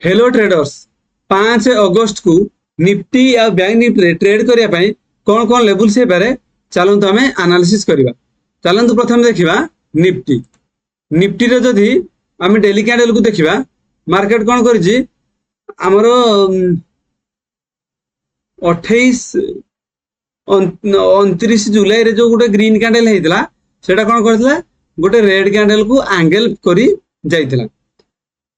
Hello traders 5 अगस्त को Nifty आ bank Nifty trade करने कौन कौन लेवल से पारे चलतु आम एनालिसिस करवा। चलतु प्रथम देखा निफ्टी निफ्टी रे जदि आम डेली कैंडल को देखा मार्केट कौन कर आमर 29 जुलाई रे जो गोटे ग्रीन कैंडल होता है कौन करता गोटे रेड कैंडल को एंगल करी जाइथिला।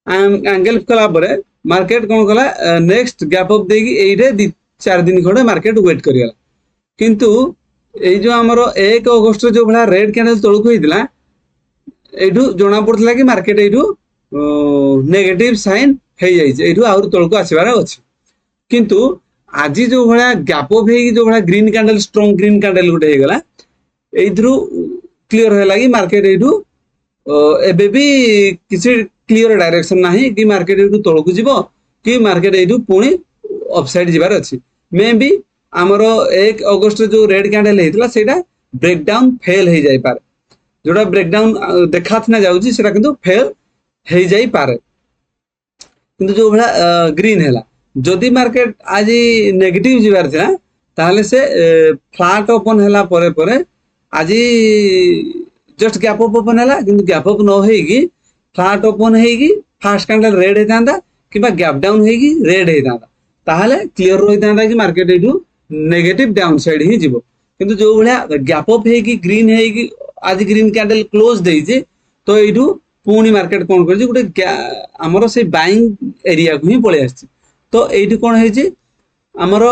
एंगल कला परे मार्केट कौन कला नेक्स्ट गैप अप देगी एइटे 4 दिन खंडे मार्केट वेट करियला। किंतु ए जो हमरो 1 अगस्त जो भला रेड कैंडल तळक होइतिला एठू जोना पड़तला कि मार्केट एठू नेगेटिव साइन हे जाइछ एठू आउर तळक आसीबार अछि। किंतु आज जो भला गैप अप हेगी जो भला green candle strong green candle गुटे हे गला एथरू क्लियर होला कि मार्केट एठू एबे भी किसी क्लियर डायरेक्शन ना कि मार्केट एठू तळक जीवो कि मार्केट एठू पुणी अपसाइड जीवार अछि। मे बी आमर 1 अगस्त जो रेड कैंडल हेतिला सेटा ब्रेकडाउन फेल हे जाई पारे जोड़ा ब्रेकडाउन देखा ना जाउची सेटा किंतु फेल हे जाई पारे। किंतु जो भला ग्रीन हैला जदि मार्केट आज नेगेटिव जीवार थिला ताहले से फ्लैट ओपन हैला परे परे आज जस्ट गैप अप ओपन हैला किंतु गैप अप न हेगी फ्लैट ओपन हेगी फर्स्ट कैंडल रेड हेतांदा किबा गैप डाउन हेगी रेड हेतांदा ताहले क्लियर रहितांदा कि मार्केट एठू नेगेटिव डाउन साइड ही जीवो। किंतु जो भला गैप अप हेगी ग्रीन हेगी आज ग्रीन कैंडल क्लोज देइजे तो एठू पुणी मार्केट कोन करछि गुटे हमरो से बाइंग एरिया को ही पळे आछि। तो एठू कोन हेछि हमरो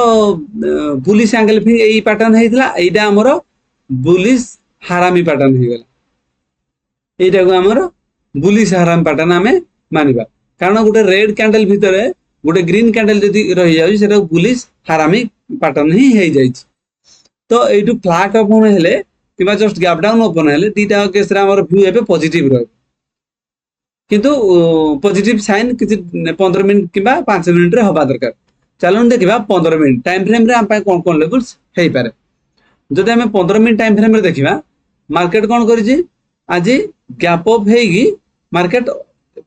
बुलिश एंगल फिंग एई पैटर्न हेतिला एइटा हमरो बुलिश हारामी पैटर्न हे गेला एइटा को हमरो बुलिश हारामी पैटर्न आमे मानिबा कारण गोटे रेड कैंडल भितरे गोटे ग्रीन कैंडल जदि रहि जाउछि सेटा बुलिश हारामी पैटर्न ही हे जाइछि। तो एठू फ्लैट ओपन हेले किबा जस्ट गैप डाउन ओपन हेले दीटा केस रे हमर व्यू एबे पॉजिटिव रहबो किंतु पॉजिटिव साइन किछि 15 मिनिट किबा 5 मिनिट रे होबा दरकार। चलन देखिबा 15 मिनिट टाइम फ्रेम रे हम पाए कोन कोन लेवल्स हेइ पारे। जदि हमें 15 मिनिट टाइम फ्रेम रे देखिबा मार्केट कोन करिछि आज गैप अप हेगी मार्केट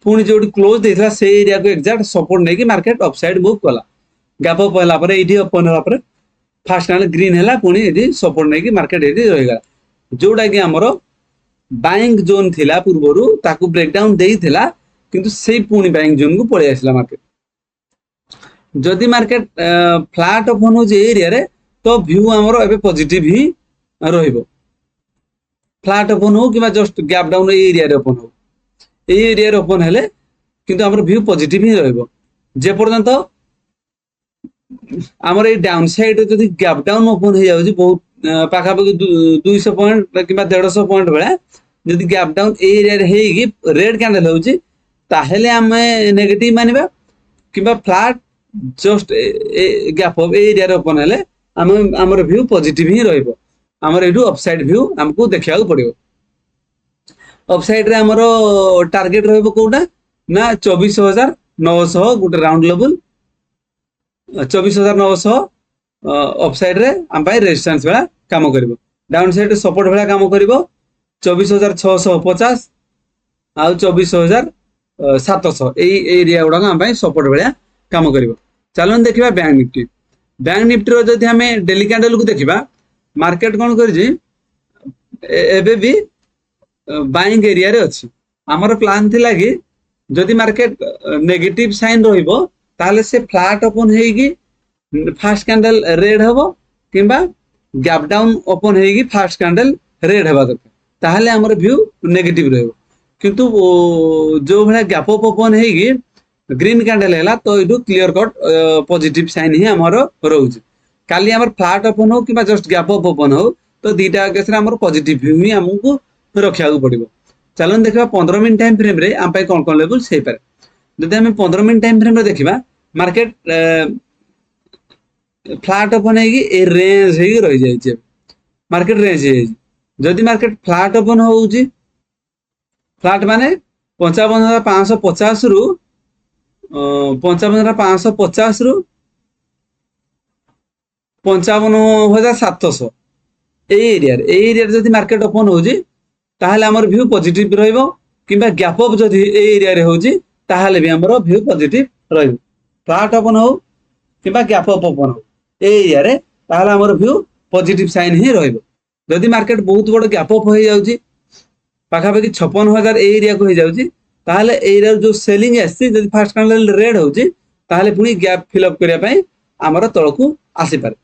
पुणी जो क्लोज देथिला से एरिया को एग्जैक्ट सपोर्ट नै कि मार्केट अपसाइड मूव कला गैप अप होला परे एठी ओपन होला परे फर्स्ट कैंडल ग्रीन हैला पुणी एठी सपोर्ट नै कि मार्केट एठी रहि गला जोडा कि हमरो बाइंग जोन थिला पूर्वरु ताकू ब्रेकडाउन देइथिला किंतु सेही पुणी बाइंग जोन को पळे आसिला मार्केट। जदि मार्केट फ्लैट ओपन हो जे एरिया रे तो व्यू हमरो एबे पॉजिटिव ही रहिबो फ्लैट ओपन हो किबा जस्ट गैप डाउन एरिया रे ओपन हो ए एरिया रे ओपन हेले किंतु हमर व्यू पॉजिटिव ही रहइबो जे पर्यंत हमर ए डाउन साइड जदि गैप डाउन ओपन हे जाउची बहुत पाखा पाखी 200 पॉइंट किबा 150 पॉइंट बेला जदि गैप डाउन ए एरिया रे हेगी रेड कैंडल होउची ताहेले हमें नेगेटिव मानिबा किबा flat just gap up area रे ओपन हेले हमर व्यू पॉजिटिव ही रहइबो हमर एठू अपसाइड व्यू हमको देखिया पड़िबो। अपसाइड रे हमरो टारगेट रहइबो कोउटा ना 24900 गुटे राउंड लेवल 24900 अपसाइड रे हम पाए रेजिस्टेंस वाला काम करिवो डाउन साइड सपोर्ट वाला काम करिवो 24650 आ 24700 ए एरिया गुडा हम पाए सपोर्ट वाला काम करिवो। चलन देखिबा बैंक निफ्टी रो जदि हमें डेली कैंडल को देखिबा मार्केट कोन करजी एबे भी बाइंग एरिया रे अछि। हमर प्लान थिला कि जदि मार्केट नेगेटिव साइन रहिबो ताले से फ्लैट ओपन हेगी फर्स्ट कैंडल रेड हबो किबा गैप डाउन ओपन हेगी फर्स्ट कैंडल रेड हबा दरकार ताले हमर व्यू नेगेटिव रहबो। किंतु जो भला गैप अप ओपन हेगी ग्रीन कैंडल हैला तो इडू क्लियर कट पॉजिटिव साइन ही हमर रहउची। काली हमर फ्लैट ओपन हो किबा जस्ट गैप अप ओपन हो तो दीटा केस रे हमर पॉजिटिव व्यू ही हमको रखिया पड़िबो। चलन देखिबा 15 मिनिट टाइम फ्रेम रे हम पाए कोन कोन लेवल से पारे। जदि हम 15 मिनिट टाइम फ्रेम रे देखिबा मार्केट फ्लैट ओपन हेगी ए रेंज हेगी रहि जाय छै मार्केट रेंज हे जदि मार्केट फ्लैट ओपन होउची फ्लैट माने 55550 रु 55550 रु 55700 ए एरिया जदि मार्केट ओपन होउची ताहले हमर व्यू पॉजिटिव रहइबो किबा गैप अप जदि ए एरिया रे होउची ताहले भी हमर व्यू पॉजिटिव ରହିବ। फ्लैट ओपन हो कि गैप अप ओपन हो ए एरिया रे ताहले हमर व्यू पॉजिटिव साइन ही रहइबो। जदि मार्केट बहुत बड़ गैप अप हो जाउची पाखापाखि 56,000 ए एरिया को हो जाउची ताहले एरिया जो सेलिंग आसी जदि फर्स्ट कैंडल रेड होउची ताहले पुनी गैप फिल अप करिया पई हमर तळकू आसी पारे।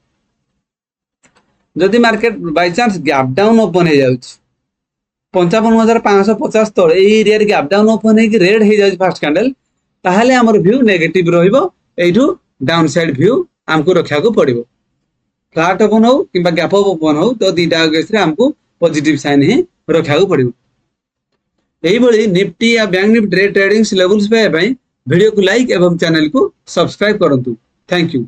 जदि market by chance gap down open हो जाउची 55,550 तळ ए एरिया रे गैप डाउन ओपन हे कि रेड हो जाउची फर्स्ट कैंडल ताहले हमर व्यू नेगेटिव रहिबो। एठू डाउन साइड व्यू हमको रखा को पड़िबो। फ्लैट ओपन हो कि गैप अप ओपन हो तो दीटा केस रे हमको पॉजिटिव साइन ही रखा को पड़िबो। एही बळी निफ्टी या बैंक निफ्टी ट्रेडिंग्स लेवल्स पे वीडियो को लाइक एवं चैनल को सब्सक्राइब करंतु। Thank you.